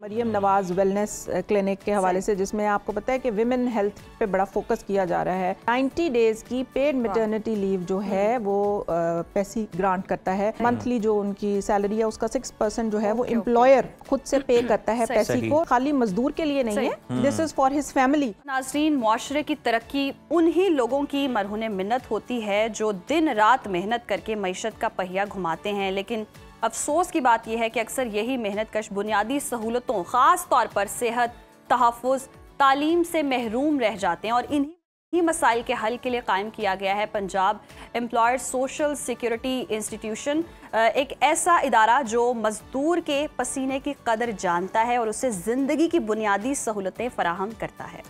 Maryam Nawaz wellness clinic के हवाले से, जिसमें आपको पता है कि विमेन हेल्थ पे बड़ा फोकस किया जा रहा है। 90 डेज की पेड मैटरनिटी लीव जो है वो पैसे ग्रांट करता है। मंथली जो उनकी सैलरी है उसका 6% जो है वो एम्प्लॉयर खुद से पे करता है पैसे को, खाली मजदूर के लिए नहीं है। This is for his family. नाज़रीन, मुआशरे की तरक्की उन्हीं लोगों की मरहूने मिन्नत होती है जो दिन रात मेहनत करके मईशत का पहिया घुमाते हैं, लेकिन अफसोस की बात यह है कि अक्सर यही मेहनत कश बुनियादी सहूलतों, ख़ास तौर पर सेहत, तहफ़्फ़ुज़, तालीम से महरूम रह जाते हैं। और इन्हीं मसाइल के हल के लिए कायम किया गया है Punjab employers social security institution, एक ऐसा इदारा जो मजदूर के पसीने की कदर जानता है और उसे ज़िंदगी की बुनियादी सहूलतें फराहम करता है।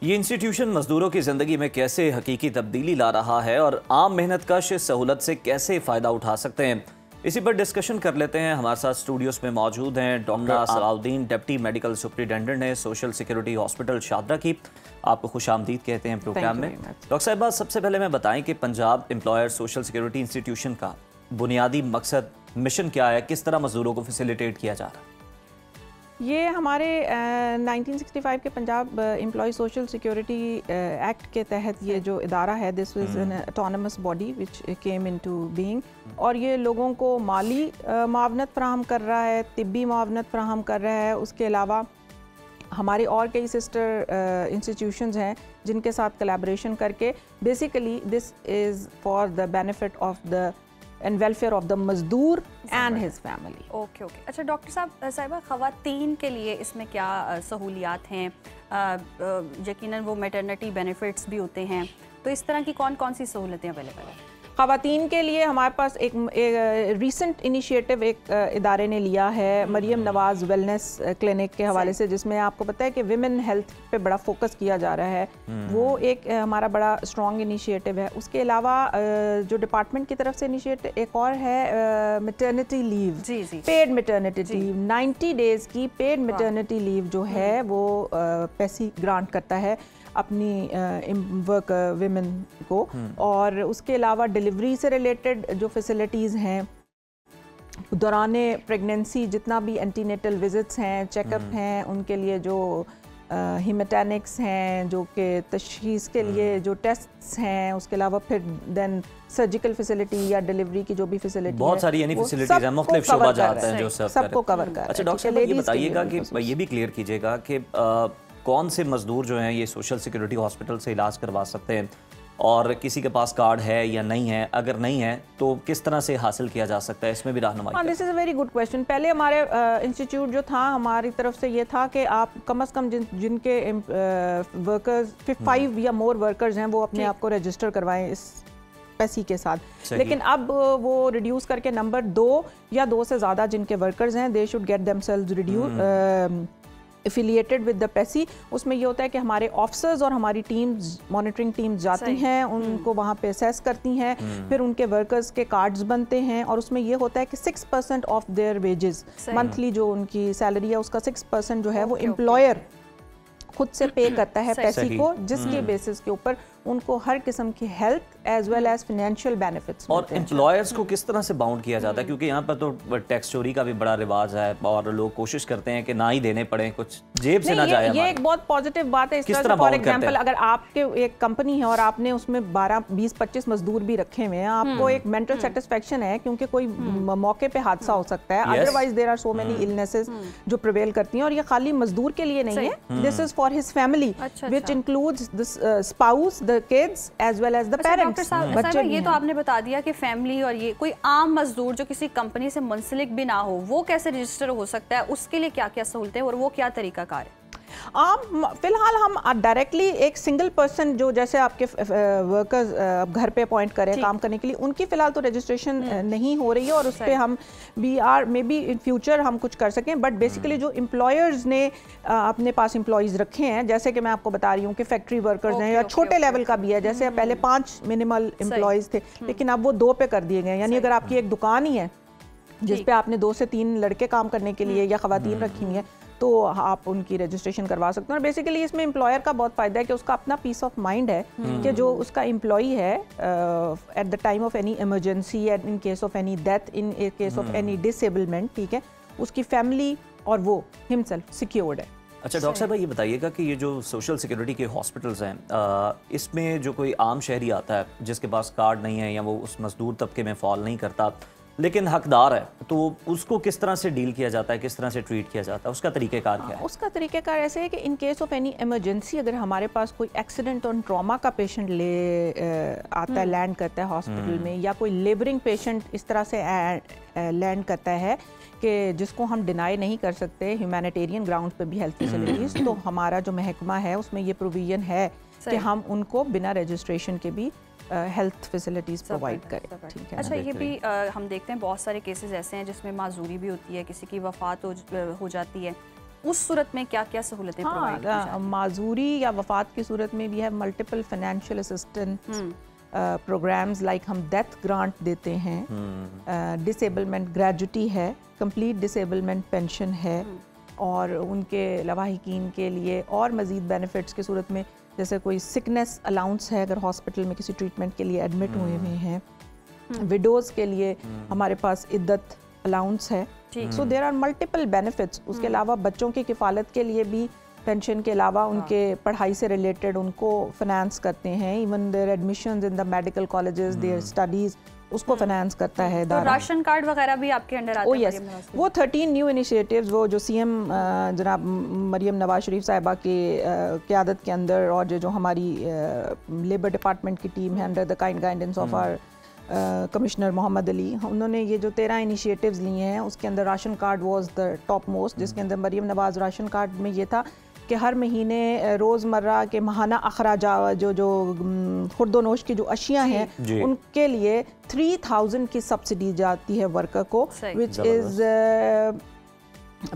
ये इंस्टीट्यूशन मजदूरों की ज़िंदगी में कैसे हकीकी तब्दीली ला रहा है और आम मेहनत कश इस सहूलत से कैसे फ़ायदा उठा सकते हैं, इसी पर डिस्कशन कर लेते हैं। हमारे साथ स्टूडियोस में मौजूद हैं doctor Salahuddin, deputy medical superintendent हैं सोशल सिक्योरिटी हॉस्पिटल शादरा की। आपको खुशामदीद कहते हैं प्रोग्राम में। डॉक्टर साहिबा, सबसे पहले मैं बताएं कि Punjab employer social security institution का बुनियादी मकसद, मिशन क्या है, किस तरह मजदूरों को फैसिलिटेट किया जा रहा है? ये हमारे 1965 के Punjab employ social security act के तहत ये जो इदारा है, this was an autonomous body which came into being, और ये लोगों को माली मुआवनत फराहम कर रहा है, तिब्बी मुआवनत फराहम कर रहा है। उसके अलावा हमारे और कई सिस्टर इंस्टीट्यूशंस हैं जिनके साथ कोलैबोरेशन करके basically this is for the benefit of the end welfare of the मजदूर एंड हिज फैमिली। ओके। अच्छा डॉक्टर साहिबा, ख़वातीन के लिए इसमें क्या सहूलियात हैं? यकीनन वो मैटरनिटी बेनिफिट्स भी होते हैं, तो इस तरह की कौन कौन सी सहूलतें अवेलेबल हैं? ख़वातीन के लिए हमारे पास एक रीसेंट इनिशिएटिव एक इदारे ने लिया है, मरियम नवाज वेलनेस क्लिनिक के हवाले से, जिसमें आपको पता है कि विमेन हेल्थ पे बड़ा फोकस किया जा रहा है। वो एक हमारा बड़ा स्ट्रॉन्ग इनिशिएटिव है। उसके अलावा जो डिपार्टमेंट की तरफ से इनिशिएटिव एक और है, maternity leave, paid maternity leave, 90 days की पेड मैटरनिटी लीव जो है वो पैसे ग्रांट करता है अपनी वर्क विमेन को। और उसके अलावा डिलीवरी से रिलेटेड जो फैसिलिटीज़ हैं, दौराने प्रेगनेंसी जितना भी एंटीनेटल विजिट्स हैं, चेकअप हैं, उनके लिए जो हीमेटैनिक्स हैं, जो कि तशखीस के लिए जो टेस्ट्स हैं, उसके अलावा फिर देन सर्जिकल फैसिलिटी या डिलीवरी की जो भी फैसिलिटी, बहुत सारी यानी फैसिलिटीज हैं, मुख्तलिफ शोबा जाते हैं जो सबको कवर कर। अच्छा डॉक्टर साहब, ये बताइएगा कि ये भी क्लियर कीजिएगा कि कौन से मजदूर जो हैं ये सोशल सिक्योरिटी हॉस्पिटल से इलाज करवा सकते हैं, और किसी के पास कार्ड है या नहीं है, अगर नहीं है तो किस तरह से हासिल किया जा सकता है, इसमें भी रहनुमाई। This is a very good question. पहले हमारे इंस्टीट्यूट जो था, हमारी तरफ से ये था कि आप कम से कम जिनके वर्कर्स 5 या मोर वर्कर्स हैं वो अपने आप को रजिस्टर करवाएं इस पैसे के साथ। लेकिन अब वो रिड्यूस करके नंबर 2 या 2 से ज़्यादा जिनके वर्कर्स हैं, they should get themselves reduce affiliated with the PESSI. उसमें ये होता है कि हमारे ऑफिसर्स और हमारी टीम्स, मॉनिटरिंग टीम्स जाती हैं, उनको वहाँ पे असेस करती हैं, फिर उनके वर्कर्स के कार्ड्स बनते हैं, और उसमें ये होता है कि 6% ऑफ देयर वेजेस, मंथली जो उनकी सैलरी है उसका 6% जो है वो एम्प्लॉयर खुद से पे करता है पैसे को, जिसके बेसिस के ऊपर उनको हर किस्म की health as well as financial benefits. और एम्प्लॉयर्स को किस तरह से बाउंड किया जाता है, क्योंकि यहाँ पर तो टैक्स चोरी का भी बड़ा रिवाज है और लोग कोशिश करते हैं कि ना ही देने पड़े, कुछ जेब से ना जाए। ये एक बहुत पॉजिटिव बात है। इस तरह फॉर एग्जांपल, अगर आपके एक कंपनी है और आपने उसमें 12, 20, 25 मजदूर भी रखे हुए हैं, आपको एक मेंटल सेटिस्फेक्शन है, क्योंकि कोई मौके पे हादसा हो सकता है। Otherwise there are so many illnesses जो प्रिवेल करती हैं, और ये खाली मजदूर के लिए नहीं है, this is for his family which includes the spouse, the kids as well as the parents. ये तो आपने बता दिया कि फैमिली, और ये कोई आम मजदूर जो किसी कंपनी से मुंसलिक भी ना हो, वो कैसे रजिस्टर हो सकता है, उसके लिए क्या क्या सहूलतें और वो क्या तरीकाकार है? फिलहाल हम डायरेक्टली एक सिंगल पर्सन जो जैसे आपके वर्कर्स घर पे अपॉइंट करें काम करने के लिए, उनकी फिलहाल तो रजिस्ट्रेशन नहीं हो रही है, और उस पर हम मे बी इन फ्यूचर हम कुछ कर सकें। बट बेसिकली जो एम्प्लॉयर्स ने अपने पास एम्प्लॉयज़ रखे हैं, जैसे कि मैं आपको बता रही हूँ कि फैक्ट्री वर्कर्स हैं या छोटे लेवल का भी है, जैसे पहले 5 मिनिमल एम्प्लॉयज़ थे, लेकिन अब वो 2 पे कर दिए गए। यानी अगर आपकी एक दुकान ही है जिस पे आपने 2 से 3 लड़के काम करने के लिए या ख़वातीन रखी हुई हैं, तो आप उनकी रजिस्ट्रेशन करवा सकते हैं। और बेसिकली इसमें एम्प्लॉयर का बहुत फ़ायदा है कि उसका अपना पीस ऑफ माइंड है कि जो उसका एम्प्लॉई है at the time of any emergency, in case of any death, in case of any disablement, ठीक है, उसकी फैमिली और वो हिमसेल्फ सिक्योर्ड है। अच्छा डॉक्टर साहब ये बताइएगा कि ये जो सोशल सिक्योरिटी के हॉस्पिटल्स हैं, इसमें जो कोई आम शहरी आता है जिसके पास कार्ड नहीं है या वो उस मजदूर तबके में फॉल नहीं करता लेकिन हकदार है, तो उसको किस तरह से डील किया जाता है, किस तरह से ट्रीट किया जाता है, उसका तरीक़ेकार क्या है? उसका तरीक़ेकार ऐसे है कि in case of any emergency अगर हमारे पास कोई एक्सीडेंट और ट्रॉमा का पेशेंट आता है, लैंड करता है हॉस्पिटल में, या कोई लेबरिंग पेशेंट इस तरह से लैंड करता है कि जिसको हम डिनाई नहीं कर सकते ह्यूमैनिटेरियन ग्राउंड पे भी हेल्थ फैसिलिटीज़, तो हमारा जो महकमा है उसमें ये प्रोविजन है कि हम उनको बिना रजिस्ट्रेशन के भी हेल्थ फैसिलिटीज़ प्रोवाइड करें। ठीक है। अच्छा ये भी हम देखते हैं बहुत सारे केसेस ऐसे हैं जिसमें माजूरी भी होती है, किसी की वफ़ात हो जाती है, उस सूरत में क्या क्या सहूलतें प्रोवाइड की जाती हैं? माजूरी या वफ़ात की सूरत में भी है multiple financial assistance programs, like हम डेथ ग्रांट देते हैं, डिसेबलमेंट ग्रेजुटी है, कंप्लीट डिसेबलमेंट पेंशन है, और उनके लवाहिकीन के लिए और मज़ीद बेनिफिट्स की सूरत में जैसे कोई सिकनेस अलाउंस है अगर हॉस्पिटल में किसी ट्रीटमेंट के लिए एडमिट हुए हुए हैं, विडोज़ के लिए हमारे पास इद्दत अलाउंस है। So there are multiple benefits. उसके अलावा बच्चों की किफ़ालत के लिए भी पेंशन के अलावा उनके पढ़ाई से रिलेटेड उनको फाइनेंस करते हैं, even their admissions in the medical colleges, their studies, उसको फाइनेंस करता है। तो राशन कार्ड वगैरह भी आपके अंडर आते हैं? यस, वो 13 न्यू इनिशिएटिव्स वो जो सीएम जनाब मरियम नवाज शरीफ साहिबा के क़यादत के अंदर, और जो हमारी लेबर डिपार्टमेंट की टीम है under the kind guidance of our commissioner Mohammad Ali, उन्होंने ये जो 13 इनिशिएटिव्स लिए हैं उसके अंदर ration card was the top most, जिसके अंदर मरियम नवाज राशन कार्ड में ये था कि हर महीने रोज़मर्रा के माहाना अखराजा जो खुर्दोनोश की जो अशियाँ हैं उनके लिए 3000 की सब्सिडी जाती है वर्कर को, which is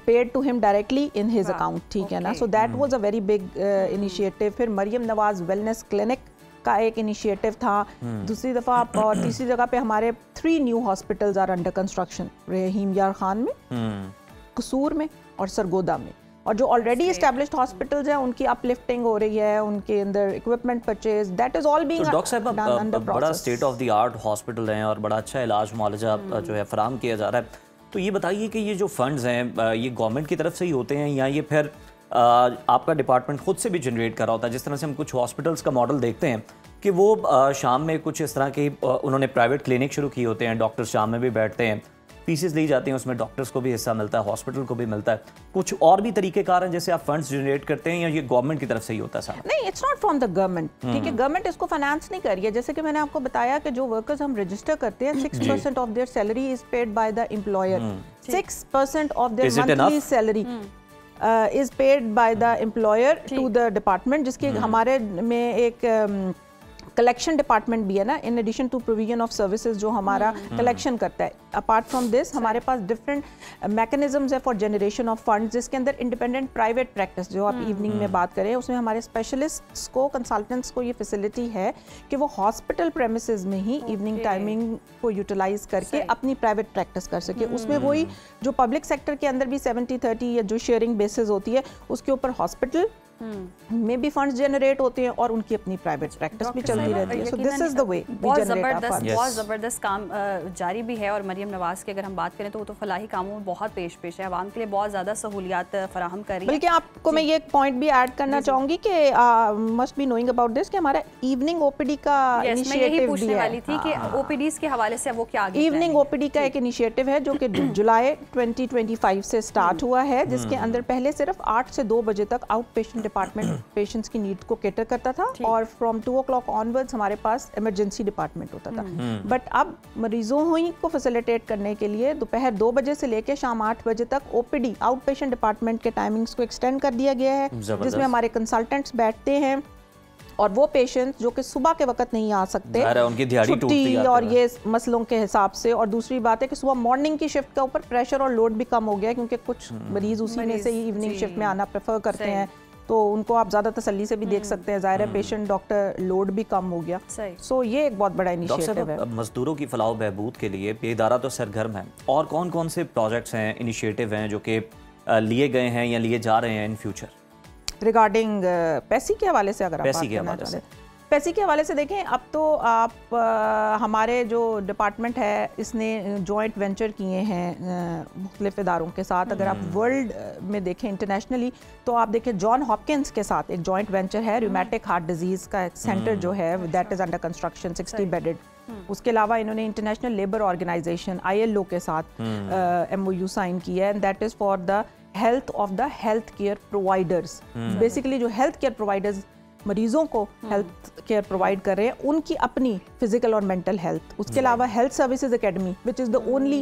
paid to him directly in his account. ठीक है ना। So that was a very big initiative. फिर मरियम नवाज वेलनेस क्लिनिक का एक इनिशिएटिव था। दूसरी दफ़ा और तीसरी जगह पे हमारे 3 new hospitals are under construction, Rahim Yar Khan में, कसूर में और सरगोदा में, और जो ऑलरेडी एस्टैब्लिश्ड हॉस्पिटल्स हैं उनकी अपलिफ्टिंग हो रही है, उनके अंदर equipment purchase, that is all being doctor साहब बड़ा state of the art hospital हैं और बड़ा अच्छा इलाज मुआलजा जो है फराहम किया जा रहा है। तो ये बताइए कि ये जो फंड्स हैं ये गवर्नमेंट की तरफ से ही होते हैं या ये फिर आपका डिपार्टमेंट खुद से भी जनरेट कर रहा होता है? जिस तरह से हम कुछ हॉस्पिटल्स का मॉडल देखते हैं कि वो शाम में कुछ इस तरह के उन्होंने प्राइवेट क्लिनिक शुरू किए होते हैं, डॉक्टर शाम में भी बैठते हैं, फीसेस ली जाती हैं, उसमें डॉक्टर्स को भी हिस्सा मिलता है, हॉस्पिटल को भी मिलता है। कुछ और भी तरीक़ेकार हैं जैसे आप फंड्स जनरेट करते हैं या ये गवर्नमेंट की तरफ से ही होता है सारा? नहीं, it's not from the government. ठीक है, गवर्नमेंट इसको फाइनेंस नहीं कर रही है। जैसे कि मैंने आपको बताया कि जो वर्कर्स हम रजिस्टर करते हैं 6% of their salary is paid by the employer, 6% of their monthly salary is paid by the employer to the department, जिसकी हमारे में एक कलेक्शन डिपार्टमेंट भी है ना, in addition to provision of services जो हमारा कलेक्शन करता है। अपार्ट फ्रॉम दिस हमारे पास डिफरेंट मैकेनिज्म्स है फॉर जनरेशन ऑफ फंड्स, जिसके अंदर इंडिपेंडेंट प्राइवेट प्रैक्टिस जो आप इवनिंग में बात करें उसमें हमारे स्पेशलिस्ट्स को, कंसल्टेंट्स को ये फैसिलिटी है कि वो हॉस्पिटल प्रेमिसेस में ही इवनिंग टाइमिंग को यूटिलाइज करके अपनी प्राइवेट प्रैक्टिस कर सके। उसमें वही जो पब्लिक सेक्टर के अंदर भी 70-30 या जो शेयरिंग बेसिस होती है उसके ऊपर हॉस्पिटल में भी फंड्स जनरेट होते हैं और उनकी अपनी प्राइवेट प्रैक्टिस भी चलती रहती है। So this is the way we generate funds. बहुत ज़बरदस्त काम जारी भी है। और मरियम नवाज की अगर हम बात करें तो वो तो फलाही कामों में बहुत पेश है, आवाम के लिए बहुत ज़्यादा सहूलियात फराहम कर रही है। बल्कि आपको मैं ये पॉइंट भी ऐड करना चाहूँगी कि must be knowing about this कि हमारा इवनिंग ओपीडी का इनिशिएटिव भी है। थी कि ओपीडीज के हवाले से वो क्या इवनिंग ओपीडी का एक इनिशिएटिव है जो कि जुलाई 2025 से स्टार्ट हुआ है, जिसके अंदर पहले सिर्फ 8 से 2 बजे तक आउट पेशेंट डिपार्टमेंट पेशेंट्स की नीड को कैटर करता था और फ्रॉम 2 o'clock ऑनवर्ड्स हमारे पास इमरजेंसी डिपार्टमेंट होता था। बट अब मरीजों ही को फैसिलिटेट करने के लिए दोपहर 2 बजे से लेकर शाम 8 बजे तक ओपीडी आउट पेशेंट डिपार्टमेंट के टाइमिंग्स को एक्सटेंड कर दिया गया है, जिसमें हमारे कंसल्टेंट्स बैठते हैं और वो पेशेंट्स जो कि सुबह के वक्त नहीं आ सकते, उनकी दिहाड़ी छुट्टी और ये मसलों के हिसाब से, और दूसरी बात है कि सुबह मॉर्निंग की शिफ्ट के ऊपर प्रेशर और लोड भी कम हो गया क्योंकि कुछ मरीज उसी में से ही इवनिंग शिफ्ट में आना प्रेफर करते हैं, तो उनको आप ज़्यादा तसल्ली से भी देख सकते हैं। ज़ाहिर है पेशेंट डॉक्टर लोड भी कम हो गया। सो ये एक बहुत बड़ा इनिशिएटिव है। मजदूरों की फलाह बहबूद के लिए ये इदारा तो सरगर्म है, और कौन कौन से प्रोजेक्ट्स हैं, इनिशिएटिव हैं जो कि लिए गए हैं या लिए जा रहे हैं इन फ्यूचर? रिगार्डिंग पैसे के हवाले से अगर आप बात करना चाहते हैं, पैसे के हवाले से देखें, अब तो आप हमारे जो डिपार्टमेंट है इसने जॉइंट वेंचर किए हैं मुख्तलिफ इदारों के साथ। अगर आप वर्ल्ड में देखें इंटरनेशनली तो आप देखें जॉन हॉपकिंस के साथ एक जॉइंट वेंचर है, रूमेटिक हार्ट डिजीज़ का एक सेंटर जो है that is under construction, 60 bedded. उसके अलावा इन्होंने इंटरनेशनल लेबर ऑर्गेनाइजेशन ILO के साथ MOU साइन किया है, that is for the health of the health care providers. Basically जो हेल्थ केयर प्रोवाइडर्स मरीजों को हेल्थ केयर प्रोवाइड कर रहे हैं, उनकी अपनी फिजिकल और मेंटल हेल्थ। उसके अलावा health services academy which is the only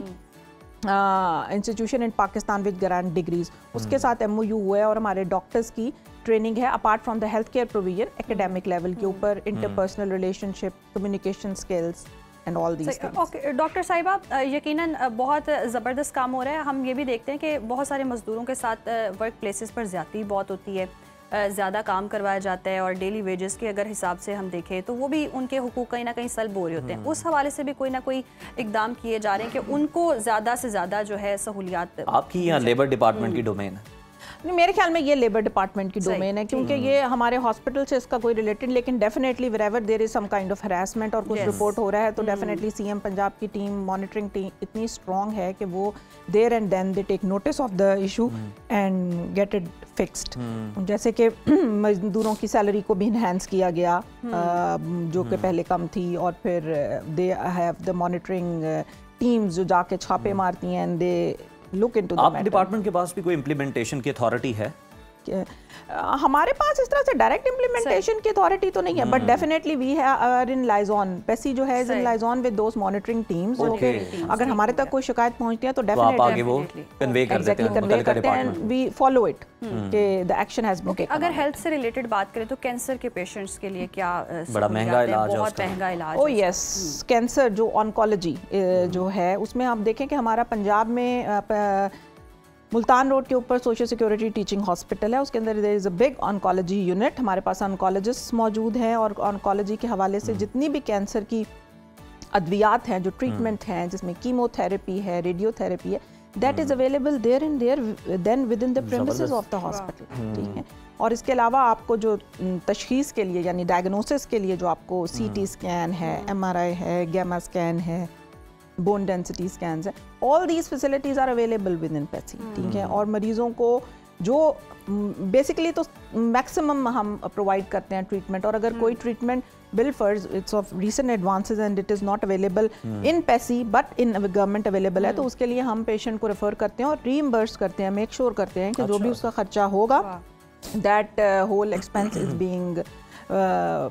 institution in Pakistan with grant degrees, उसके साथ MOU हुआ है और हमारे डॉक्टर्स की ट्रेनिंग है apart from the health care provision academic level के ऊपर, interpersonal relationship, communication skills and all these things. Okay doctor साहिबा, यकीनन बहुत ज़बरदस्त काम हो रहा है। हम ये भी देखते हैं कि बहुत सारे मजदूरों के साथ वर्क प्लेसेस पर ज़्यादती बहुत होती है, ज़्यादा काम करवाया जाता है और डेली वेजेस के अगर हिसाब से हम देखें तो वो भी उनके हुकूक कहीं ना कहीं सल्ब हो रहे होते हैं। उस हवाले से भी कोई ना कोई इकदाम किए जा रहे हैं कि उनको ज़्यादा से ज़्यादा जो है सहूलियात। आपकी यहाँ लेबर डिपार्टमेंट की डोमेन है? मेरे ख्याल में ये लेबर डिपार्टमेंट की डोमेन है, क्योंकि ये हमारे हॉस्पिटल से इसका कोई रिलेटेड, लेकिन definitely wherever there is some kind of harassment और कुछ रिपोर्ट हो रहा है तो डेफिनेटली CM पंजाब की टीम, मॉनिटरिंग टीम इतनी स्ट्रॉन्ग है कि वो there and then they take notice of the issue and get it fixed. जैसे कि मजदूरों की सैलरी को भी इन्हांस किया गया जो कि पहले कम थी, और फिर they have the monitoring teams जो जाके छापे मारती हैं and they look into the matter. आप डिपार्टमेंट के पास भी कोई इम्प्लीमेंटेशन की अथॉरिटी है? हमारे पास इस तरह से डायरेक्ट इम्प्लीमेंटेशन की अथॉरिटी तो नहीं है, but definitely we are in liaison. PESSI जो है is in liaison with those monitoring teams. अगर हमारे तक कोई शिकायत पहुंचती है तो डेफिनेटली आगे वो कन्वे कर देते हैं, कन्वे करते हैं एंड वी फॉलो इट कि the action has been taken. अगर हेल्थ से रिलेटेड बात करें तो कैंसर के पेशेंट्स के लिए क्या बड़ा महंगा इलाज है, बहुत महंगा इलाज। ओह यस, कैंसर जो ऑन्कोलॉजी जो है उसमें आप देखें कि हमारा पंजाब में मुल्तान रोड के ऊपर सोशल सिक्योरिटी टीचिंग हॉस्पिटल है, उसके अंदर there is a big oncology unit. हमारे पास ऑन्कोलॉजिस्ट मौजूद हैं और ऑन्कोलॉजी के हवाले से जितनी भी कैंसर की अद्वियात हैं, जो ट्रीटमेंट हैं, जिसमें कीमोथेरेपी है, रेडियोथेरेपी है, that is available there in there then within the premises of the hospital. ठीक है, और इसके अलावा आपको जो तशखीस के लिए यानी डायग्नोसिस के लिए जो आपको CT स्कैन है, MRI है, गैमा स्कैन है, बोन डेंसिटी स्कैन्स है, all these facilities are available within PESSI. ठीक है, और मरीज़ों को जो बेसिकली तो मैक्सिमम हम प्रोवाइड करते हैं ट्रीटमेंट, और अगर कोई ट्रीटमेंट बिल फर्ज it's of recent advances and it is not available in PESSI but in government available है तो उसके लिए हम पेशेंट को रेफर करते हैं और रीइंबर्स करते हैं, मेक श्योर करते हैं कि जो भी उसका खर्चा होगा that whole expense is being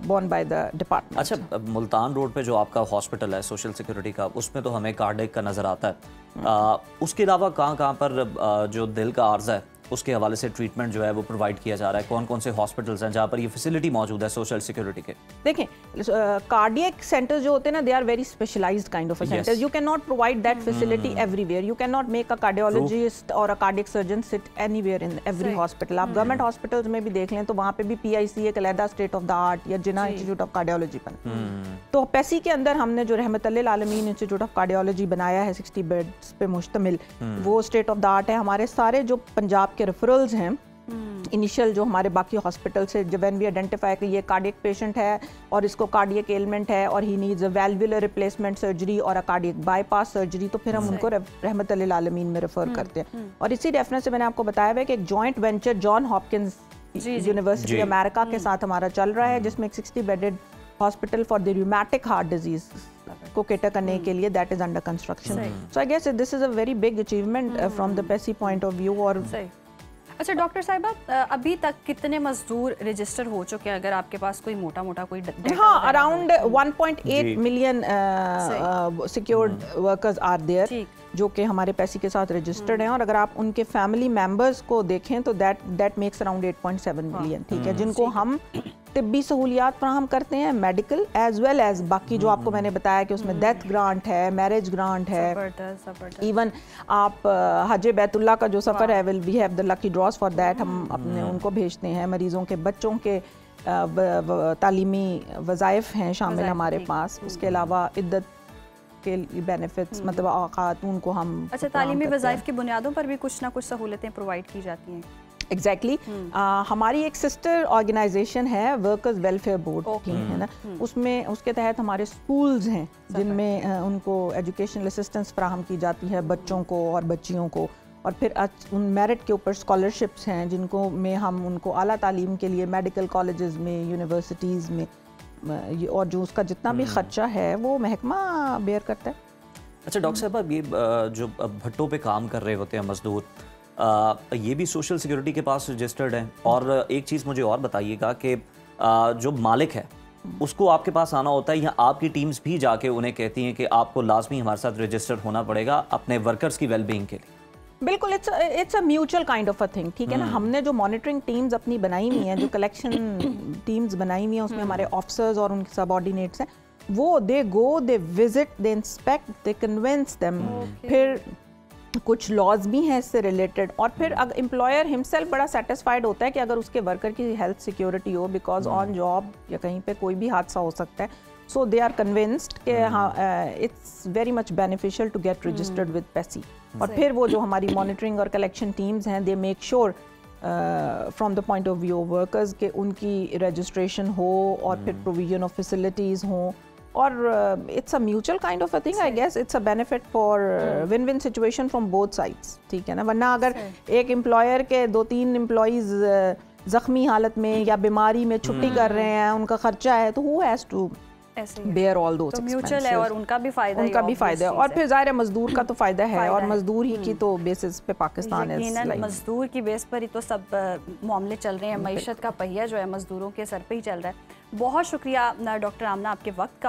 borne by the department। अच्छा, मुल्तान रोड पे जो आपका हॉस्पिटल है सोशल सिक्योरिटी का, उसमें तो हमें कार्डियक का नज़र आता है। उसके अलावा कहाँ पर जो दिल का आर्ज़ा है उसके हवाले से ट्रीटमेंट जो है वो प्रोवाइड किया जा रहा है? कौन कौन से हॉस्पिटल्स हैं जहाँ पर ये फैसिलिटी मौजूद है सोशल सिक्योरिटी के? देखें, कार्डियक सेंटर्स जो होते हैं ना, they are very specialised kind of centres. You can not provide that facility everywhere. You can not make a cardiologist or a cardiac surgeon sit anywhere in every hospital. आप government hospitals में भी देख लें तो वहाँ पे भी PIC एक अलहदा स्टेट ऑफ द आर्ट या जिन्ना इंस्टीट्यूट ऑफ कार्डियोलॉजी बना। तो पेसी के अंदर हमने जो रहमत अल आलमीन इंस्टीट्यूट ऑफ कार्डियोलॉजी बनाया है 60 बेड्स पे मुश्तमिल, वो स्टेट ऑफ द आर्ट है। हमारे सारे जो पंजाब के रेफरल्स हैं इनिशियल जो हमारे बाकी हॉस्पिटल से, जब वी आइडेंटिफाई कि ये कार्डियक पेशेंट है और इसको कार्डियक एलिमेंट है और he needs a valvular replacement surgery or a cardiac bypass surgery, तो फिर हम उनको रहमत अल आलमीन में रेफर करते हैं। और इसी रेफरेंस से मैंने आपको बताया है कि एक joint venture John Hopkins university America के साथ हमारा चल रहा है, जिसमें एक 60 bedded hospital for the rheumatic heart disease को केटर करने के लिए that is under construction. So I guess this is a very big achievement from the PESSI point of view. और अच्छा डॉक्टर साहिबा, अभी तक कितने मजदूर रजिस्टर हो चुके हैं, अगर आपके पास कोई मोटा कोई डेटा? हाँ, around 1.8 million secured workers are there जो कि हमारे पैसे के साथ रजिस्टर्ड हैं, और अगर आप उनके फैमिली मेंबर्स को देखें तो दैट मेक्स अराउंड 8.7 मिलियन। ठीक है, जिनको हम तिब्बी सहूलियात फराहम करते हैं, मेडिकल एज वेल एज बाकी जो आपको मैंने बताया कि उसमें डेथ ग्रांट है, मैरिज ग्रांट है, इवन आप हज बैतुल्ला का जो सफ़र है, we have the lucky draws for that, हम अपने उनको भेजते हैं। मरीज़ों के बच्चों के तालीमी वज़ाइफ हैं शामिल हमारे पास। उसके अलावा इद्दत के बेनिफिट्स, मतलब खातून को हम अच्छा तालीमी वज़ाइफ की बुनियादों पर भी कुछ ना कुछ सहूलतें प्रोवाइड की जाती हैं? एग्जैक्टली हमारी एक सिस्टर ऑर्गेनाइजेशन है वर्कर्स वेलफेयर बोर्ड की, है ना, उसमें उसके तहत हमारे स्कूल्स हैं जिनमें उनको एजुकेशनल असिस्टेंस फराहम की जाती है बच्चों को और बच्चियों को, और फिर उन मेरिट के ऊपर स्कॉलरशिप्स हैं जिनको में हम उनको आला तालीम के लिए मेडिकल कॉलेजेस में, यूनिवर्सिटीज़ में, और जो उसका जितना भी ख़र्चा है वो महकमा बेयर करता है। अच्छा डॉक्टर साहब, अब ये जो भट्टों पे काम कर रहे होते हैं मजदूर, ये भी सोशल सिक्योरिटी के पास रजिस्टर्ड हैं? और एक चीज़ मुझे और बताइएगा कि जो मालिक है उसको आपके पास आना होता है या आपकी टीम्स भी जाके उन्हें कहती हैं कि आपको लाजमी हमारे साथ रजिस्टर्ड होना पड़ेगा अपने वर्कर्स की वेलबींग के लिए? बिल्कुल, it's a mutual kind of a thing, ठीक है ना। हमने जो मॉनिटरिंग टीम्स अपनी बनाई हुई हैं, जो कलेक्शन टीम्स बनाई हुई हैं, उसमें हमारे ऑफिसर्स और उनके सबऑर्डिनेट्स हैं, वो they go, they visit, they inspect, they convince them. फिर कुछ लॉज भी हैं इससे रिलेटेड, और फिर अगर एम्प्लॉयर हिमसेल्फ बड़ा सेटिस्फाइड होता है कि अगर उसके वर्कर की हेल्थ सिक्योरिटी हो, बिकॉज ऑन जॉब या कहीं पे कोई भी हादसा हो सकता है, सो दे आर कन्विंस्ड कि हाँ it's very much beneficial to get registered with PESSI. और फिर वो जो हमारी मॉनिटरिंग और कलेक्शन टीम्स हैं, they make sure from the point of view of workers के उनकी रजिस्ट्रेशन हो और फिर प्रोविजन ऑफ फैसिलिटीज़ हों, और it's a mutual kind of a thing. I guess it's a benefit for win win situation from both sides, ठीक है ना। वरना अगर एक एम्प्लॉयर के 2-3 एम्प्लॉइज़ ज़ख्मी हालत में या बीमारी में छुट्टी कर रहे हैं, उनका खर्चा है, तो who has to bear all those expenses? Mutual है और उनका भी फायदा है, और फिर ज़ाहिर है मजदूर का तो फायदा है, और मजदूर ही की तो बेसिस पे पाकिस्तान है, मजदूर की बेस पर ही तो सब मामले चल रहे हैं। मईशत का पहिया जो है मजदूरों के सर पे ही चल रहा है। बहुत शुक्रिया डॉक्टर आमना आपके वक्त का।